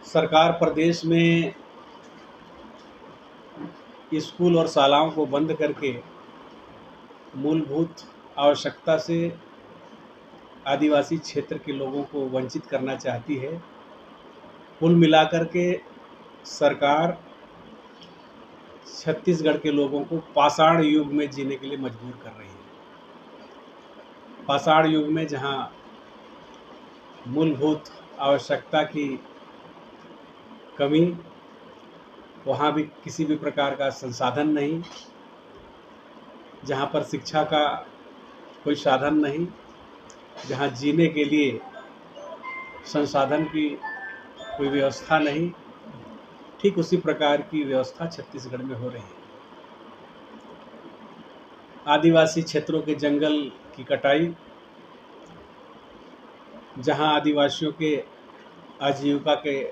सरकार प्रदेश में स्कूल और शालाओं को बंद करके मूलभूत आवश्यकता से आदिवासी क्षेत्र के लोगों को वंचित करना चाहती है। कुल मिलाकर के सरकार छत्तीसगढ़ के लोगों को पाषाण युग में जीने के लिए मजबूर कर रही है। पाषाण युग में जहां मूलभूत आवश्यकता की कमी, वहाँ भी किसी भी प्रकार का संसाधन नहीं, जहाँ पर शिक्षा का कोई साधन नहीं, जहाँ जीने के लिए संसाधन की कोई व्यवस्था नहीं, ठीक उसी प्रकार की व्यवस्था छत्तीसगढ़ में हो रही है। आदिवासी क्षेत्रों के जंगल की कटाई, जहाँ आदिवासियों के आजीविका के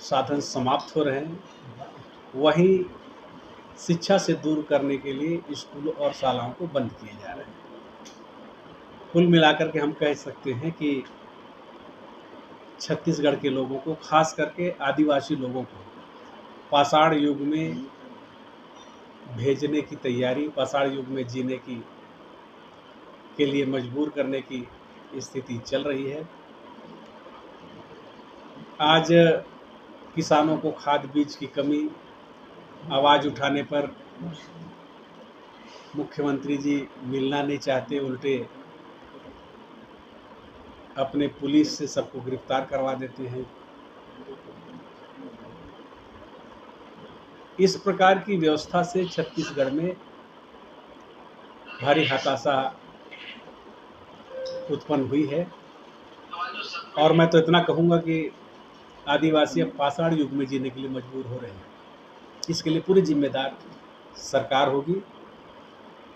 साधन समाप्त हो रहे हैं, वहीं शिक्षा से दूर करने के लिए स्कूलों और शालाओं को बंद किए जा रहे हैं। कुल मिलाकर के हम कह सकते हैं कि छत्तीसगढ़ के लोगों को, खास करके आदिवासी लोगों को पाषाण युग में भेजने की तैयारी, पाषाण युग में जीने की के लिए मजबूर करने की स्थिति चल रही है। आज किसानों को खाद बीज की कमी, आवाज़ उठाने पर मुख्यमंत्री जी मिलना नहीं चाहते, उल्टे अपने पुलिस से सबको गिरफ्तार करवा देते हैं। इस प्रकार की व्यवस्था से छत्तीसगढ़ में भारी हताशा उत्पन्न हुई है। और मैं तो इतना कहूँगा कि आदिवासी अब पाषाण युग में जीने के लिए मजबूर हो रहे हैं। इसके लिए पूरी जिम्मेदार सरकार होगी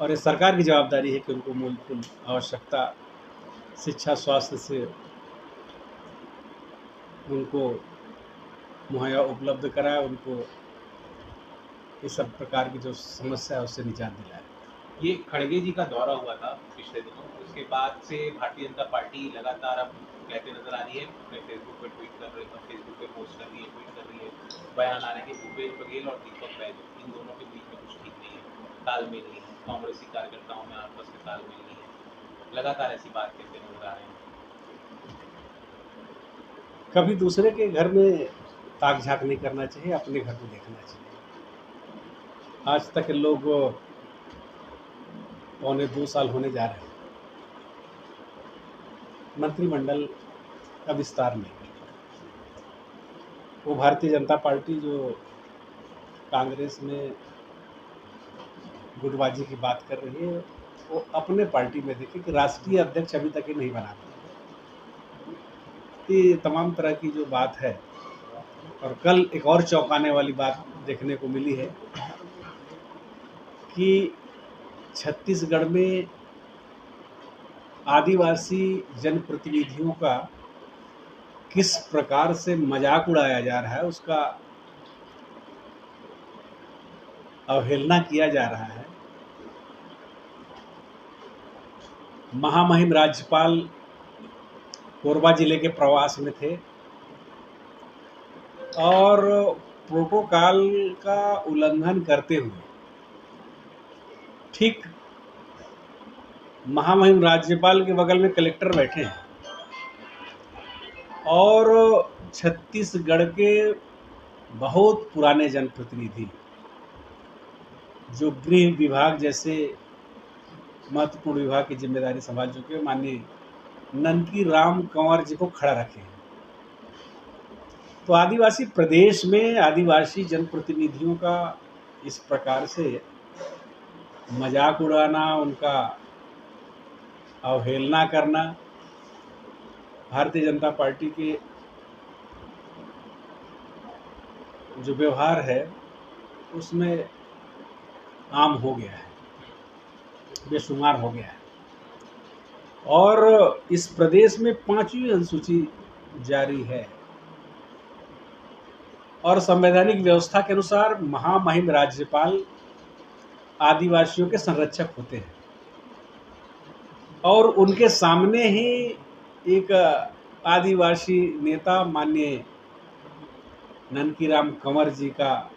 और ये सरकार की जवाबदारी है कि उनको मूलभूत आवश्यकता शिक्षा, स्वास्थ्य से उनको मुहैया उपलब्ध कराए, उनको इस सब प्रकार की जो समस्या है उससे निजात दिलाए। ये खड़गे जी का दौरा हुआ था पिछले दिनों, उसके बाद से भारतीय जनता पार्टी लगातार अब कहते नजर आ रही है, अपने फेसबुक पे ट्वीट कर रही है, फेसबुक पे पोस्ट कर रही है, ट्वीट कर रही है, बयान आ रहे हैं कि भूपेश बघेल और दीपक बैज इन दोनों के बीच में कुछ ठीक नहीं है, तालमेल नहीं है, कांग्रेसी कार्यकर्ताओं में आपस में तालमेल नहीं है, लगातार ऐसी बात कहते नजर आ रहे हैं। कभी दूसरे के घर में ताक झाँक नहीं करना चाहिए, अपने घर को देखना चाहिए। आज तक लोग 2.25 साल होने जा रहे हैं, मंत्रिमंडल का विस्तार नहीं। वो भारतीय जनता पार्टी जो कांग्रेस में गुटबाजी की बात कर रही है, वो अपने पार्टी में देखे कि राष्ट्रीय अध्यक्ष अभी तक ही नहीं बना। ये तमाम तरह की जो बात है, और कल एक और चौंकाने वाली बात देखने को मिली है कि छत्तीसगढ़ में आदिवासी जनप्रतिनिधियों का किस प्रकार से मजाक उड़ाया जा रहा है, उसका अवहेलना किया जा रहा है। महामहिम राज्यपाल कोरबा जिले के प्रवास में थे और प्रोटोकॉल का उल्लंघन करते हुए ठीक महामहिम राज्यपाल के बगल में कलेक्टर बैठे हैं और छत्तीसगढ़ के बहुत पुराने जनप्रतिनिधि जो गृह विभाग जैसे महत्वपूर्ण विभाग की जिम्मेदारी संभाल चुके हैं, माननीय ननकी राम कंवर जी को खड़ा रखे हैं। तो आदिवासी प्रदेश में आदिवासी जनप्रतिनिधियों का इस प्रकार से मजाक उड़ाना, उनका अवहेलना करना भारतीय जनता पार्टी के जो व्यवहार है उसमें आम हो गया है, बेशुमार हो गया है। और इस प्रदेश में 5वीं अनुसूची जारी है और संवैधानिक व्यवस्था के अनुसार महामहिम राज्यपाल आदिवासियों के संरक्षक होते हैं। और उनके सामने ही एक आदिवासी नेता माननीय ननकीराम कंवर जी का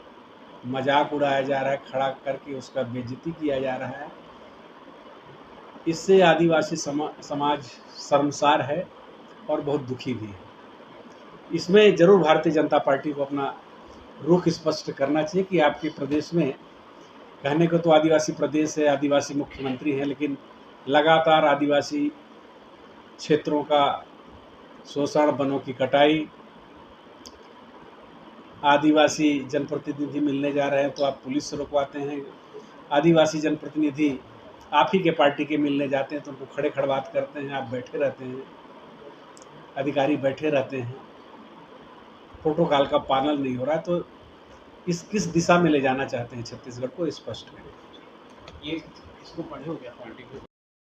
मजाक उड़ाया जा रहा है, खड़ा करके उसका बेइज्जती किया जा रहा है। इससे आदिवासी समाज शर्मसार है और बहुत दुखी भी है। इसमें जरूर भारतीय जनता पार्टी को अपना रुख स्पष्ट करना चाहिए कि आपके प्रदेश में, कहने को तो आदिवासी प्रदेश है, आदिवासी मुख्यमंत्री हैं, लेकिन लगातार आदिवासी क्षेत्रों का शोषण, वनों की कटाई, आदिवासी जनप्रतिनिधि मिलने जा रहे हैं तो आप पुलिस से रुकवाते हैं, आदिवासी जनप्रतिनिधि आप ही के पार्टी के मिलने जाते हैं तो उनको खड़े खड़बात करते हैं, आप बैठे रहते हैं, अधिकारी बैठे रहते हैं, प्रोटोकॉल का पालन नहीं हो रहा है। तो किस दिशा में ले जाना चाहते हैं छत्तीसगढ़ को, स्पष्ट करें। ये इसको पढ़े हो गया पार्टी को